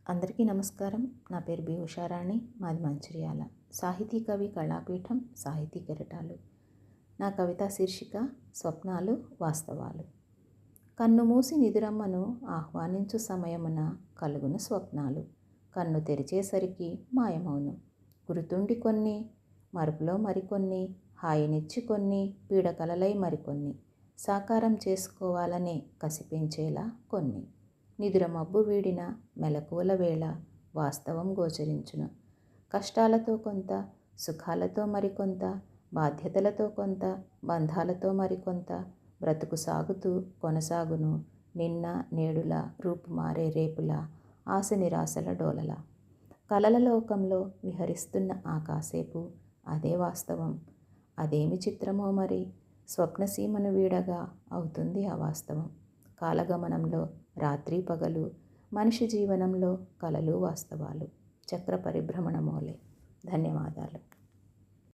అందరికీ నమస్కారం. నా పేరు బి ఉషారాణి. మాది మంచిర్యాల. సాహితీ కవి కళాపీఠం సాహితీ కెరటాలు. నా కవితా శీర్షిక స్వప్నాలు వాస్తవాలు. కన్ను మూసి నిదురమ్మను ఆహ్వానించు సమయమున కలుగును స్వప్నాలు. కన్ను తెరిచేసరికి మాయమౌను. గురుతుండి కొన్ని, మరుపులో మరికొన్ని, హాయినిచ్చి కొన్ని, పీడకలలై మరికొన్ని, సాకారం చేసుకోవాలనే కసిపెంచేలా కొన్ని. నిదుర మబ్బు వీడిన మెలకువల వేళ వాస్తవం గోచరించును. కష్టాలతో కొంత, సుఖాలతో మరికొంత, బాధ్యతలతో కొంత, బంధాలతో మరికొంత, బ్రతుకు సాగుతూ కొనసాగును నిన్న నేడుల రూపు మారే రేపుల, ఆశ నిరాశల డోలల. కలల లోకంలో విహరిస్తున్న ఆ కాసేపు అదే వాస్తవం. అదేమి చిత్రమో మరి, స్వప్నసీమను వీడగా అవుతుంది అవాస్తవం. కాలగమనంలో రాత్రి పగలు, మనిషి జీవనంలో కలలు వాస్తవాలు. చక్ర పరిభ్రమణమోలే. ధన్యవాదాలు.